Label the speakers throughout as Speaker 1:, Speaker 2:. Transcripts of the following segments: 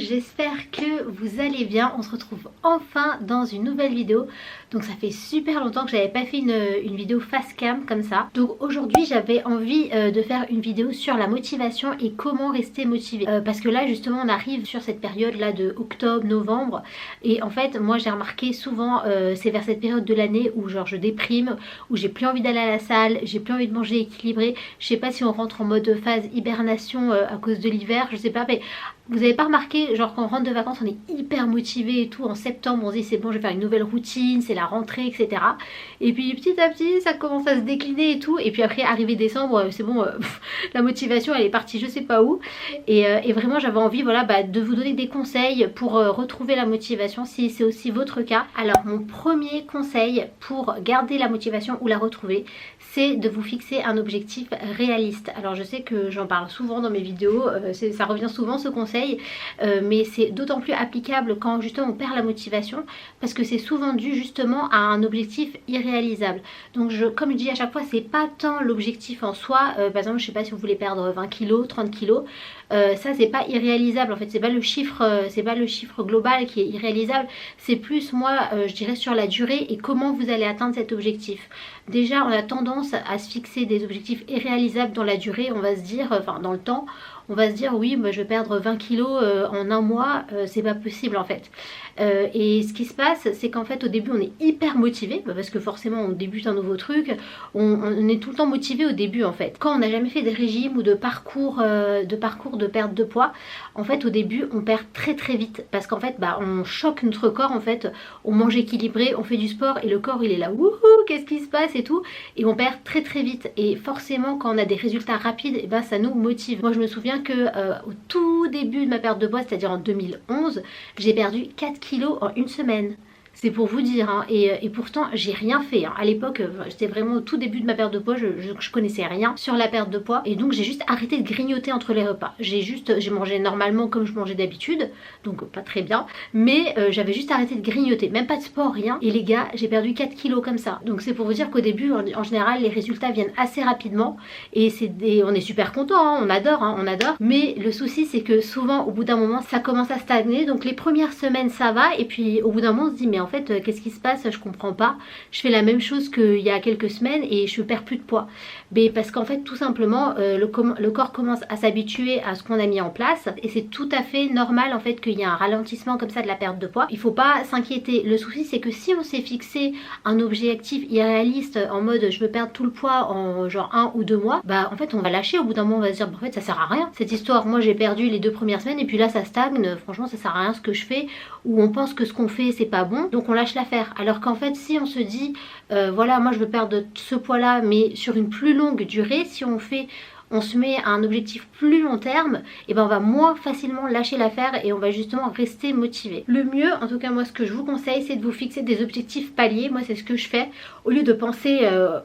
Speaker 1: j'espère que vous allez bien. On se retrouve enfin dans une nouvelle vidéo. Donc ça fait super longtemps que j'avais pas fait une vidéo face cam comme ça. Donc aujourd'hui j'avais envie de faire une vidéo sur la motivation et comment rester motivé. Parce que là justement on arrive sur cette période là de octobre, novembre. Et en fait moi j'ai remarqué souvent c'est vers cette période de l'année où genre je déprime, où j'ai plus envie d'aller à la salle, j'ai plus envie de manger équilibré. Je sais pas si on rentre en mode phase hibernation à cause de l'hiver, je sais pas, mais vous avez pas remarqué, genre quand on rentre de vacances on est hyper motivé et tout, en septembre on se dit c'est bon je vais faire une nouvelle routine, c'est la rentrée etc. Et puis petit à petit ça commence à se décliner et tout, et puis après arrivé décembre c'est bon, la motivation elle est partie je sais pas où. Et vraiment j'avais envie voilà, de vous donner des conseils pour retrouver la motivation si c'est aussi votre cas. Alors mon premier conseil pour garder la motivation ou la retrouver, c'est de vous fixer un objectif réaliste. Alors je sais que j'en parle souvent dans mes vidéos, ça revient souvent ce conseil, mais c'est d'autant plus applicable quand justement on perd la motivation, parce que c'est souvent dû justement à un objectif irréalisable. Donc comme je dis à chaque fois, c'est pas tant l'objectif en soi, par exemple je sais pas si vous voulez perdre 20 kg, 30 kg, ça c'est pas irréalisable en fait, c'est pas le chiffre global qui est irréalisable, c'est plus moi je dirais sur la durée et comment vous allez atteindre cet objectif. Déjà on a tendance à se fixer des objectifs irréalisables dans la durée, on va se dire, enfin dans le temps, on va se dire oui bah, je vais perdre 20 kilos en un mois, c'est pas possible en fait. Et ce qui se passe c'est qu'en fait au début on est hyper motivé, parce que forcément on débute un nouveau truc, on est tout le temps motivé au début en fait. Quand on n'a jamais fait des régimes ou de parcours de perte de poids, en fait au début on perd très très vite, parce qu'en fait on choque notre corps en fait, on mange équilibré, on fait du sport et le corps il est là wouhou qu'est-ce qui se passe et tout, et on perd très très vite. Et forcément quand on a des résultats rapides, et ça nous motive. Moi je me souviens que au tout début de ma perte de poids, c'est-à-dire en 2011, j'ai perdu 4 kilos en une semaine. C'est pour vous dire, hein. Et pourtant j'ai rien fait, hein. À l'époque c'était vraiment au tout début de ma perte de poids, je connaissais rien sur la perte de poids, et donc j'ai juste arrêté de grignoter entre les repas. J'ai mangé normalement comme je mangeais d'habitude, donc pas très bien, mais j'avais juste arrêté de grignoter, même pas de sport, rien. Et les gars, j'ai perdu 4 kilos comme ça. Donc c'est pour vous dire qu'au début en général les résultats viennent assez rapidement, et on est super content, hein, on adore, mais le souci c'est que souvent au bout d'un moment ça commence à stagner. Donc les premières semaines ça va, et puis au bout d'un moment on se dit mais en fait qu'est-ce qui se passe, je comprends pas, je fais la même chose qu'il y a quelques semaines et je perds plus de poids. Mais parce qu'en fait tout simplement le corps commence à s'habituer à ce qu'on a mis en place, et c'est tout à fait normal en fait qu'il y ait un ralentissement comme ça de la perte de poids. Il faut pas s'inquiéter. Le souci c'est que si on s'est fixé un objectif irréaliste en mode je veux perdre tout le poids en genre 1 ou 2 mois, en fait on va lâcher. Au bout d'un moment on va se dire en fait ça sert à rien cette histoire, moi j'ai perdu les 2 premières semaines et puis là ça stagne, franchement ça sert à rien ce que je fais, ou on pense que ce qu'on fait c'est pas bon donc on lâche l'affaire. Alors qu'en fait si on se dit voilà moi je veux perdre ce poids là mais sur une plus longue durée, si on se met à un objectif plus long terme, et on va moins facilement lâcher l'affaire et on va justement rester motivé. Le mieux, en tout cas moi ce que je vous conseille, c'est de vous fixer des objectifs paliers. Moi c'est ce que je fais, au lieu de penser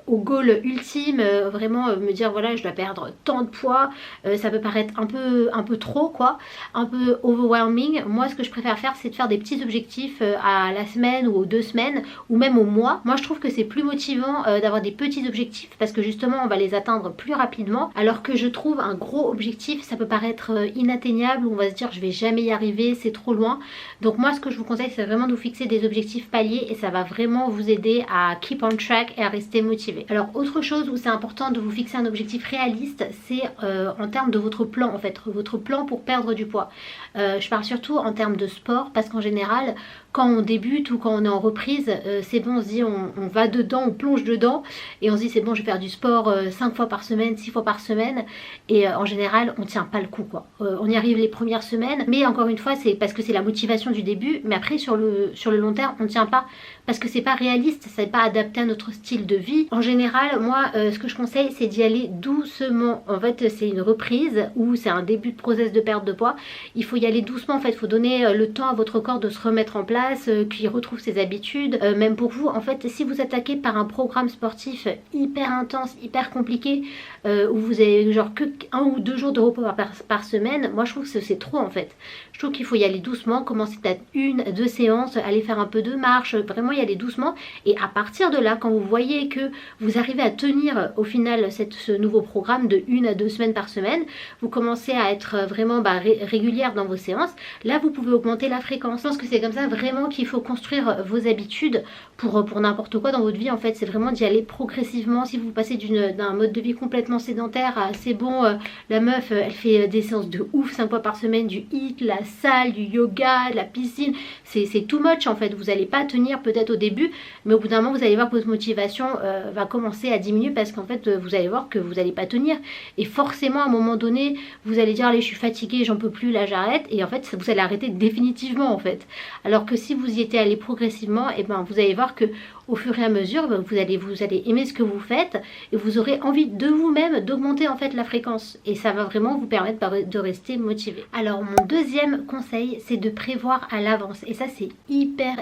Speaker 1: au goal ultime, vraiment me dire voilà je dois perdre tant de poids, ça peut paraître un peu trop quoi, un peu overwhelming. Moi ce que je préfère faire c'est de faire des petits objectifs à la semaine ou aux 2 semaines ou même au mois. Moi je trouve que c'est plus motivant d'avoir des petits objectifs, parce que justement on va les atteindre plus rapidement, alors que je trouve un gros objectif ça peut paraître inatteignable, où on va se dire je vais jamais y arriver, c'est trop loin. Donc moi ce que je vous conseille c'est vraiment de vous fixer des objectifs paliers, et ça va vraiment vous aider à keep on track et à rester motivé. Alors autre chose où c'est important de vous fixer un objectif réaliste, c'est en termes de votre plan en fait, votre plan pour perdre du poids. Je parle surtout en termes de sport, parce qu'en général quand on débute ou quand on est en reprise, c'est bon, on se dit on va dedans, on plonge dedans et on se dit c'est bon je vais faire du sport 5 fois par semaine, 6 fois par semaine, et en général on tient pas le coup quoi. On y arrive les premières semaines, mais encore une fois c'est parce que c'est la motivation du début, mais après sur le long terme on tient pas, parce que c'est pas réaliste, c'est pas adapté à notre style de vie. En général moi ce que je conseille c'est d'y aller doucement. En fait c'est une reprise ou c'est un début de process de perte de poids, il faut y aller doucement en fait, il faut donner le temps à votre corps de se remettre en place, place, qu'il retrouve ses habitudes. Même pour vous, en fait, si vous attaquez par un programme sportif hyper intense, hyper compliqué, où vous avez genre que 1 ou 2 jours de repos par semaine, moi je trouve que c'est trop en fait. Je trouve qu'il faut y aller doucement, commencer peut-être 1, 2 séances, aller faire un peu de marche, vraiment y aller doucement. Et à partir de là, quand vous voyez que vous arrivez à tenir au final ce nouveau programme de 1 à 2 semaines par semaine, vous commencez à être vraiment régulière dans vos séances, là vous pouvez augmenter la fréquence. Je pense que c'est comme ça vraiment qu'il faut construire vos habitudes pour n'importe quoi dans votre vie en fait. C'est vraiment d'y aller progressivement. Si vous passez d'un mode de vie complètement sédentaire à c'est bon, la meuf elle fait des séances de ouf 5 fois par semaine, du HIIT, la salle, du yoga, de la piscine, c'est too much en fait. Vous n'allez pas tenir peut-être au début, mais au bout d'un moment vous allez voir que votre motivation va commencer à diminuer parce qu'en fait vous allez voir que vous n'allez pas tenir et forcément à un moment donné vous allez dire allez je suis fatiguée, j'en peux plus, là j'arrête, et en fait vous allez arrêter définitivement en fait. Alors que si vous y étiez allé progressivement, et ben vous allez voir que au fur et à mesure vous allez aimer ce que vous faites et vous aurez envie de vous-même d'augmenter en fait la fréquence et ça va vraiment vous permettre de rester motivé. Alors mon deuxième conseil c'est de prévoir à l'avance et ça c'est hyper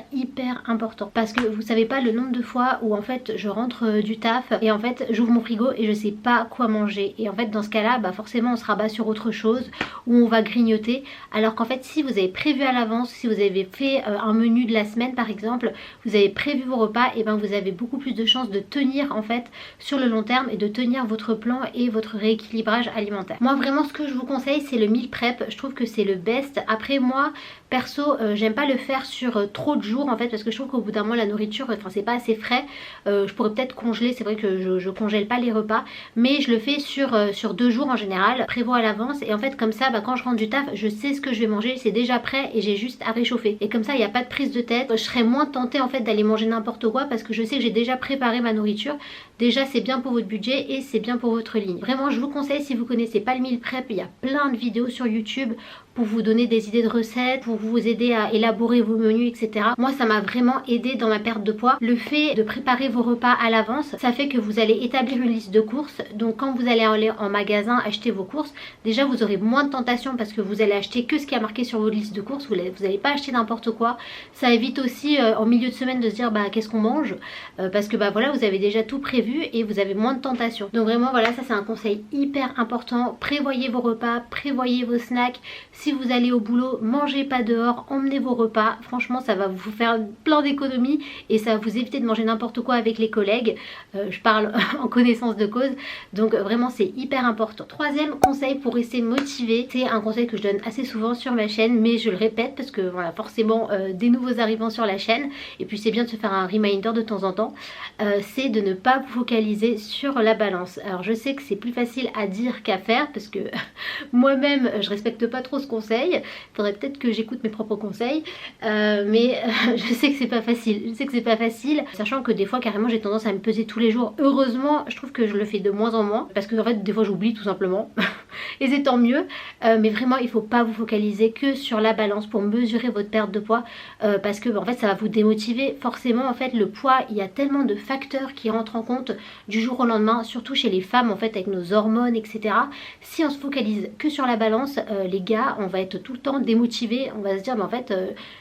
Speaker 1: important parce que vous savez pas le nombre de fois où en fait je rentre du taf et en fait j'ouvre mon frigo et je sais pas quoi manger et en fait dans ce cas là forcément on se rabat sur autre chose ou on va grignoter, alors qu'en fait si vous avez prévu à l'avance, si vous avez fait un menu de la semaine par exemple, vous avez prévu vos repas, et ben vous avez beaucoup plus de chances de tenir en fait sur le long terme et de tenir votre plan et votre rééquilibrage alimentaire. Moi vraiment ce que je vous conseille c'est le meal prep, je trouve que c'est le best. Après moi perso j'aime pas le faire sur trop de jours en fait parce que je trouve qu'au bout d'un moment la nourriture c'est pas assez frais. Je pourrais peut-être congeler, c'est vrai que je congèle pas les repas, mais je le fais sur 2 jours en général, prévois à l'avance et en fait comme ça quand je rentre du taf je sais ce que je vais manger, c'est déjà prêt et j'ai juste à réchauffer et comme ça il n'y a pas de prise de tête. Je serais moins tentée en fait d'aller manger n'importe quoi parce que je sais que j'ai déjà préparé ma nourriture. Déjà c'est bien pour votre budget et c'est bien pour votre ligne. Vraiment je vous conseille, si vous connaissez pas le meal prep, il y a plein de vidéos sur YouTube pour vous donner des idées de recettes, pour vous aider à élaborer vos menus, etc. Moi ça m'a vraiment aidé dans ma perte de poids. Le fait de préparer vos repas à l'avance, ça fait que vous allez établir une liste de courses. Donc quand vous allez aller en magasin acheter vos courses, déjà vous aurez moins de tentation parce que vous allez acheter que ce qui a marqué sur votre liste de courses. Vous n'allez pas acheter n'importe quoi. Ça évite aussi en milieu de semaine de se dire qu'est-ce qu'on mange, parce que voilà vous avez déjà tout prévu et vous avez moins de tentation. Donc vraiment voilà, ça c'est un conseil hyper important. Prévoyez vos repas, prévoyez vos snacks. Si vous allez au boulot, mangez pas dehors, emmenez vos repas. Franchement ça va vous faire plein d'économies et ça va vous éviter de manger n'importe quoi avec les collègues. Je parle en connaissance de cause, donc vraiment c'est hyper important. Troisième conseil pour rester motivé, c'est un conseil que je donne assez souvent sur ma chaîne, mais je le répète parce que voilà forcément des nouveaux arrivants sur la chaîne et puis c'est bien de se faire un reminder de temps en temps, c'est de ne pas vous focaliser sur la balance. Alors je sais que c'est plus facile à dire qu'à faire parce que moi-même je respecte pas trop ce conseil, il faudrait peut-être que j'écoute mes propres conseils, mais je sais que c'est pas facile, sachant que des fois carrément j'ai tendance à me peser tous les jours. Heureusement je trouve que je le fais de moins en moins parce que en fait des fois j'oublie tout simplement et c'est tant mieux, mais vraiment il faut pas vous focaliser que sur la balance pour mesurer votre perte de poids, parce que en fait ça va vous démotiver. Forcément en fait le poids, il y a tellement de facteurs qui rentrent en compte du jour au lendemain, surtout chez les femmes en fait avec nos hormones etc. Si on se focalise que sur la balance, les gars on va être tout le temps démotivés, on va se dire mais en fait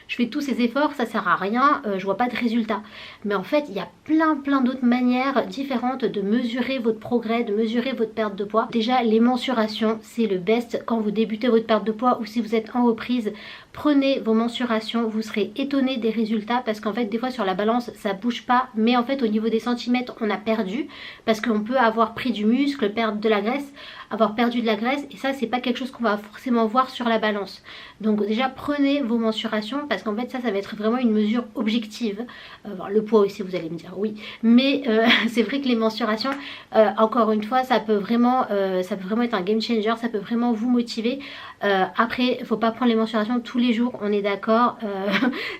Speaker 1: je fais tous ces efforts, ça sert à rien, je vois pas de résultat. Mais en fait il y a plein d'autres manières différentes de mesurer votre progrès, de mesurer votre perte de poids. Déjà les mensurations c'est le best quand vous débutez votre perte de poids ou si vous êtes en reprise. Prenez vos mensurations, vous serez étonné des résultats parce qu'en fait des fois sur la balance ça bouge pas, mais en fait au niveau des centimètres on a perdu parce qu'on peut avoir pris du muscle, perdre de la graisse, avoir perdu de la graisse et ça c'est pas quelque chose qu'on va forcément voir sur la balance. Donc déjà prenez vos mensurations parce qu'en fait ça va être vraiment une mesure objective. Le poids aussi vous allez me dire oui, mais c'est vrai que les mensurations encore une fois ça peut vraiment être un game changer, ça peut vraiment vous motiver. Après il faut pas prendre les mensurations tous les jours, on est d'accord,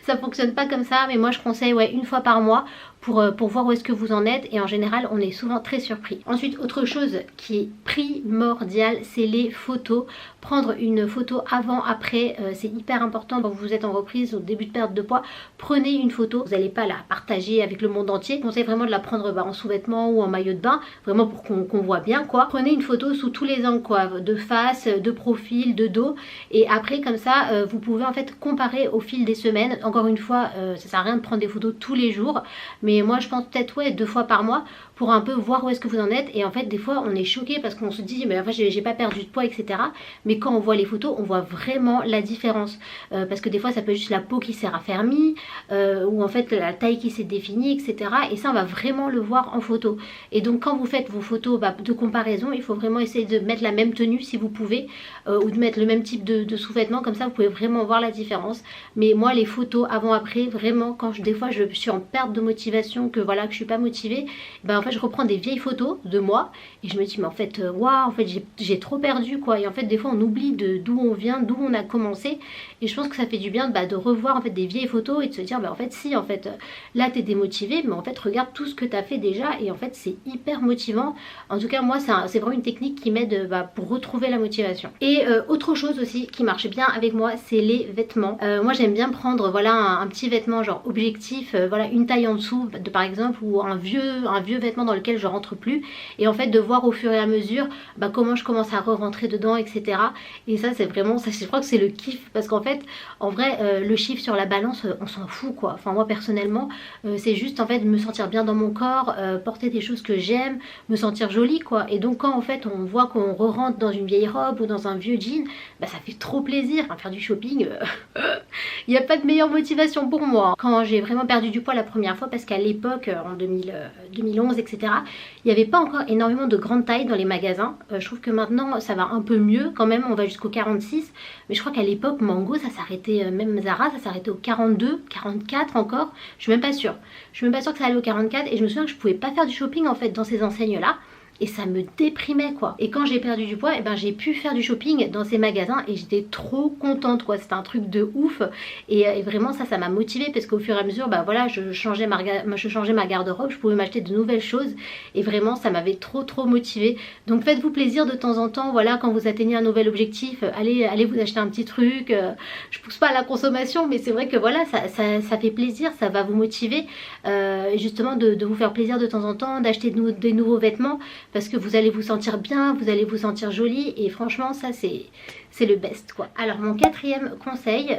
Speaker 1: ça fonctionne pas comme ça, mais moi je conseille une fois par mois pour voir où est-ce que vous en êtes et en général on est souvent très surpris. Ensuite autre chose qui est primordial c'est les photos. Prendre une photo avant après c'est hyper important quand vous êtes en reprise au début de perte de poids. Prenez une photo, vous n'allez pas la partager avec le monde entier, je conseille vraiment de la prendre en sous-vêtements ou en maillot de bain, vraiment pour qu'on voit bien quoi. Prenez une photo sous tous les angles quoi, de face, de profil, de dos. Et après comme ça vous pouvez en fait comparer au fil des semaines. Encore une fois ça sert à rien de prendre des photos tous les jours, mais moi je pense peut-être ouais 2 fois par mois pour un peu voir où est-ce que vous en êtes. Et en fait des fois on est choqué parce qu'on se dit mais en fait j'ai pas perdu de poids etc. Mais quand on voit les photos on voit vraiment la différence parce que des fois ça peut être juste la peau qui s'est raffermie ou en fait la taille qui s'est définie etc. Et ça on va vraiment le voir en photo. Et donc quand vous faites vos photos de comparaison, il faut vraiment essayer de mettre la même tenue si vous pouvez ou de mettre le même type de sous-vêtements, comme ça vous pouvez vraiment voir la différence. Mais moi les photos avant après, vraiment quand des fois je suis en perte de motivation, que voilà que je suis pas motivée, ben en fait je reprends des vieilles photos de moi et je me dis mais en fait waouh, en fait j'ai trop perdu quoi. Et en fait des fois on oublie d'où on vient, d'où on a commencé, et je pense que ça fait du bien de revoir en fait des vieilles photos et de se dire bah en fait si en fait là t'es démotivé, mais en fait regarde tout ce que t'as fait déjà. Et en fait c'est hyper motivant. En tout cas moi c'est vraiment une technique qui m'aide pour retrouver la motivation. Et autre chose aussi qui marche bien avec moi, c'est les vêtements. Moi j'aime bien prendre voilà un petit vêtement genre objectif, voilà une taille en dessous par exemple, ou un vieux vêtement dans lequel je rentre plus, et en fait de voir au fur et à mesure comment je commence à re-rentrer dedans etc. Et ça c'est vraiment, ça je crois que c'est le kiff, parce qu'en fait en vrai le chiffre sur la balance on s'en fout quoi. Enfin moi personnellement c'est juste en fait me sentir bien dans mon corps, porter des choses que j'aime, me sentir jolie quoi. Et donc quand en fait on voit qu'on re-rentre dans une vieille robe ou dans un vieux jean, ça fait trop plaisir. Enfin, faire du shopping il n'y a pas de meilleure motivation pour moi. Quand j'ai vraiment perdu du poids la première fois, parce qu'à l'époque en 2011 etc, il n'y avait pas encore énormément de grandes tailles dans les magasins. Je trouve que maintenant ça va un peu mieux quand même, on va jusqu'au 46, mais je crois qu'à l'époque Mango ça s'arrêtait, même Zara ça s'arrêtait au 42, 44 encore, je suis même pas sûre. Je suis même pas sûre que ça allait au 44, et je me souviens que je pouvais pas faire du shopping en fait dans ces enseignes là. Et ça me déprimait quoi. Et quand j'ai perdu du poids, j'ai pu faire du shopping dans ces magasins et j'étais trop contente quoi. C'était un truc de ouf. Et vraiment ça m'a motivée, parce qu'au fur et à mesure voilà, je changeais ma garde-robe, je pouvais m'acheter de nouvelles choses, et vraiment ça m'avait trop motivée. Donc faites-vous plaisir de temps en temps, voilà, quand vous atteignez un nouvel objectif, allez vous acheter un petit truc. Je pousse pas à la consommation, mais c'est vrai que voilà, ça fait plaisir, ça va vous motiver justement de vous faire plaisir de temps en temps, d'acheter des nouveaux vêtements, parce que vous allez vous sentir bien, vous allez vous sentir jolie, et franchement ça c'est le best quoi. Alors mon quatrième conseil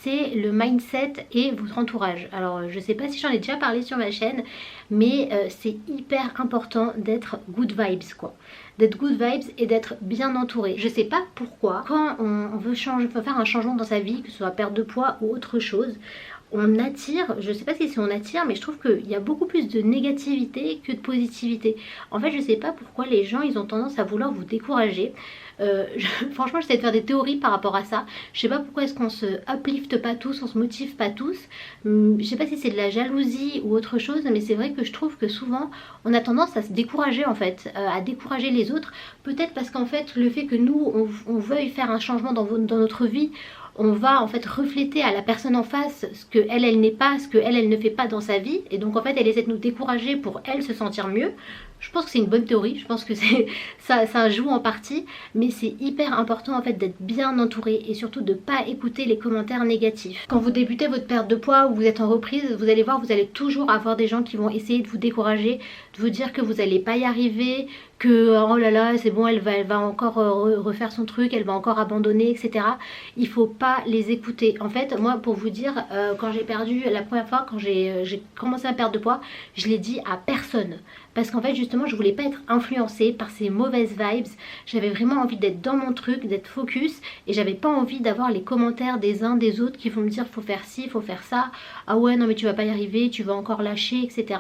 Speaker 1: c'est le mindset et votre entourage. Alors je sais pas si j'en ai déjà parlé sur ma chaîne, mais c'est hyper important d'être good vibes quoi. D'être good vibes et d'être bien entouré. Je sais pas pourquoi, quand on veut faire un changement dans sa vie, que ce soit perte de poids ou autre chose, on attire, je sais pas si c'est on attire, mais je trouve qu'il y a beaucoup plus de négativité que de positivité. En fait je sais pas pourquoi les gens ils ont tendance à vouloir vous décourager. Franchement j'essaie de faire des théories par rapport à ça. Je sais pas pourquoi est-ce qu'on se uplift pas tous, on se motive pas tous. Je sais pas si c'est de la jalousie ou autre chose, mais c'est vrai que je trouve que souvent on a tendance à se décourager en fait, à décourager les autres. Peut-être parce qu'en fait le fait que nous on veuille faire un changement dans notre vie, on va en fait refléter à la personne en face ce que elle n'est pas, ce que elle ne fait pas dans sa vie, et donc en fait elle essaie de nous décourager pour elle se sentir mieux. Je pense que c'est une bonne théorie, je pense que ça joue en partie, mais c'est hyper important en fait d'être bien entouré, et surtout de pas écouter les commentaires négatifs. Quand vous débutez votre perte de poids ou vous êtes en reprise, vous allez voir, vous allez toujours avoir des gens qui vont essayer de vous décourager, de vous dire que vous n'allez pas y arriver, que oh là là c'est bon, elle va encore refaire son truc, elle va encore abandonner etc. Il faut pas les écouter. En fait moi pour vous dire, quand j'ai perdu la première fois, quand j'ai commencé à perdre de poids, je l'ai dit à personne, parce qu'en fait justement je voulais pas être influencée par ces mauvaises vibes. J'avais vraiment envie d'être dans mon truc, d'être focus, et j'avais pas envie d'avoir les commentaires des uns des autres qui vont me dire faut faire ci, faut faire ça, ah ouais non mais tu vas pas y arriver, tu vas encore lâcher etc.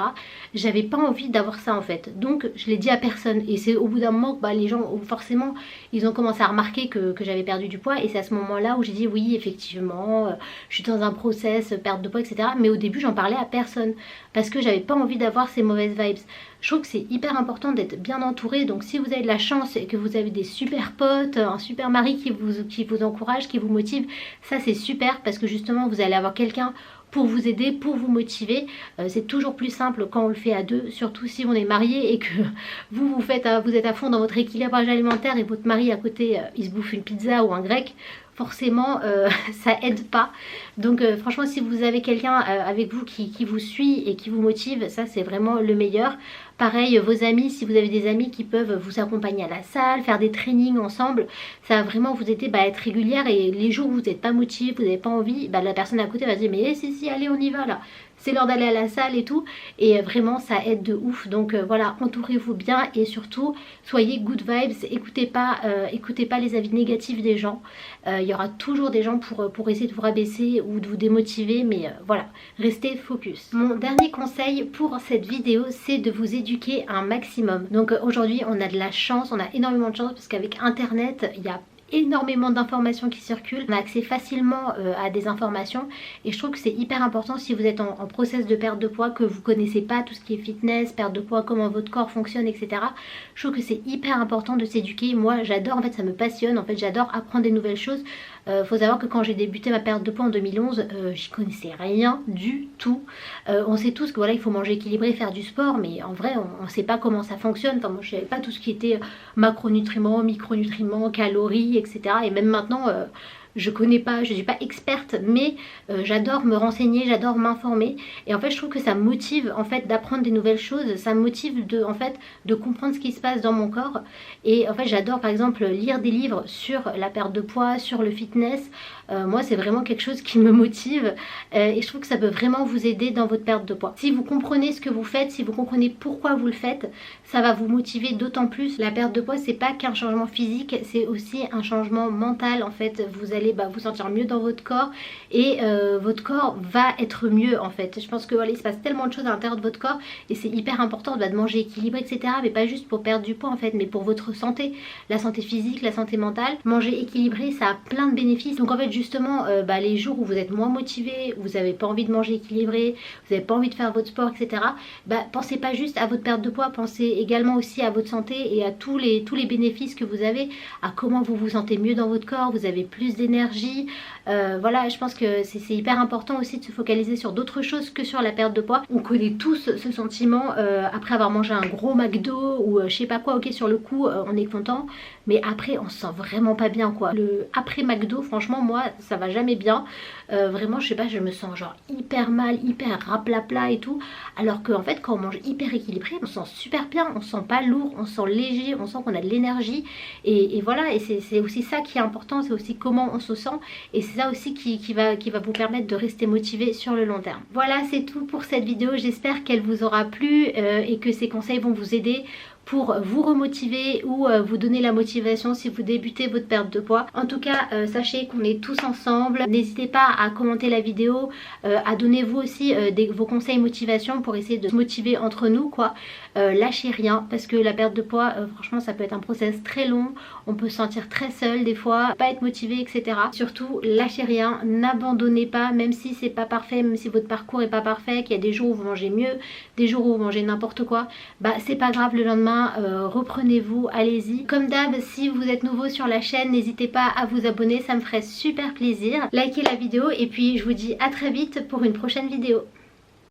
Speaker 1: J'avais pas envie d'avoir ça en fait, donc je l'ai dit à personne. Et c'est au bout d'un moment que les gens forcément ils ont commencé à remarquer que j'avais perdu du poids, et c'est à ce moment là où j'ai dit oui effectivement je suis dans un process perte de poids etc. Mais au début j'en parlais à personne parce que j'avais pas envie d'avoir ces mauvaises vibes. Je trouve que c'est hyper important d'être bien entouré, donc si vous avez de la chance et que vous avez des super potes, un super mari qui vous encourage, qui vous motive, ça c'est super, parce que justement vous allez avoir quelqu'un pour vous aider, pour vous motiver. C'est toujours plus simple quand on le fait à deux, surtout si on est marié et que vous êtes à fond dans votre équilibrage alimentaire et votre mari à côté il se bouffe une pizza ou un grec. Forcément ça aide pas. Donc franchement si vous avez quelqu'un avec vous qui vous suit et qui vous motive, ça c'est vraiment le meilleur. Pareil, vos amis, si vous avez des amis qui peuvent vous accompagner à la salle, faire des trainings ensemble, ça va vraiment vous aider à être régulière. Et les jours où vous n'êtes pas motivé, vous n'avez pas envie, la personne à côté va se dire mais si allez on y va là, c'est l'heure d'aller à la salle et tout. Et vraiment ça aide de ouf. Donc voilà, entourez-vous bien et surtout soyez good vibes. Écoutez pas les avis négatifs des gens. Il y aura toujours des gens pour essayer de vous rabaisser ou de vous démotiver, mais voilà, restez focus. Mon dernier conseil pour cette vidéo, c'est de vous éduquer un maximum. Donc aujourd'hui on a de la chance, on a énormément de chance parce qu'avec internet il y a énormément d'informations qui circulent, on a accès facilement à des informations et je trouve que c'est hyper important si vous êtes en process de perte de poids, que vous connaissez pas tout ce qui est fitness, perte de poids, comment votre corps fonctionne, etc. Je trouve que c'est hyper important de s'éduquer. Moi j'adore, en fait ça me passionne, en fait j'adore apprendre des nouvelles choses. Faut savoir que quand j'ai débuté ma perte de poids en 2011, j'y connaissais rien du tout. On sait tous que voilà, il faut manger équilibré, faire du sport, mais en vrai on ne sait pas comment ça fonctionne. Enfin moi je savais pas tout ce qui était macronutriments, micronutriments, calories, etc. Et même maintenant je connais pas, je suis pas experte, mais j'adore me renseigner, j'adore m'informer. Et en fait je trouve que ça me motive en fait d'apprendre des nouvelles choses, ça me motive de comprendre ce qui se passe dans mon corps. Et en fait j'adore par exemple lire des livres sur la perte de poids, sur le fitness. Moi c'est vraiment quelque chose qui me motive et je trouve que ça peut vraiment vous aider dans votre perte de poids. Si vous comprenez ce que vous faites, si vous comprenez pourquoi vous le faites, ça va vous motiver d'autant plus. La perte de poids c'est pas qu'un changement physique, c'est aussi un changement mental. En fait vous allez vous sentir mieux dans votre corps et votre corps va être mieux en fait. Je pense que voilà, il se passe tellement de choses à l'intérieur de votre corps et c'est hyper important de manger équilibré, etc. Mais pas juste pour perdre du poids en fait, mais pour votre santé, la santé physique, la santé mentale. Manger équilibré ça a plein de bénéfices. Donc en fait justement les jours où vous êtes moins motivé, vous n'avez pas envie de manger équilibré, vous n'avez pas envie de faire votre sport, etc. Pensez pas juste à votre perte de poids, pensez également aussi à votre santé et à tous les bénéfices que vous avez, à comment vous vous sentez mieux dans votre corps, vous avez plus d'énergie. Voilà, je pense que c'est hyper important aussi de se focaliser sur d'autres choses que sur la perte de poids. On connaît tous ce sentiment après avoir mangé un gros McDo ou je sais pas quoi, ok sur le coup on est content, mais après on se sent vraiment pas bien quoi. Le après McDo franchement moi ça va jamais bien. Vraiment je sais pas, je me sens genre hyper mal, hyper raplapla et tout, alors qu'en fait quand on mange hyper équilibré on se sent super bien, on se sent pas lourd, on se sent léger, on sent qu'on a de l'énergie et voilà. Et c'est aussi ça qui est important, c'est aussi comment on se sent et c'est ça aussi qui va vous permettre de rester motivé sur le long terme. Voilà, c'est tout pour cette vidéo, j'espère qu'elle vous aura plu et que ces conseils vont vous aider pour vous remotiver ou vous donner la motivation si vous débutez votre perte de poids. En tout cas sachez qu'on est tous ensemble, n'hésitez pas à commenter la vidéo, à donner vous aussi vos conseils motivation pour essayer de se motiver entre nous quoi. Lâchez rien parce que la perte de poids franchement ça peut être un process très long, on peut se sentir très seul des fois, pas être motivé, etc. Surtout lâchez rien, n'abandonnez pas, même si c'est pas parfait, même si votre parcours est pas parfait, qu'il y a des jours où vous mangez mieux, des jours où vous mangez n'importe quoi, c'est pas grave, le lendemain reprenez-vous, allez-y. Comme d'hab, si vous êtes nouveau sur la chaîne, n'hésitez pas à vous abonner, ça me ferait super plaisir. Likez la vidéo et puis je vous dis à très vite pour une prochaine vidéo.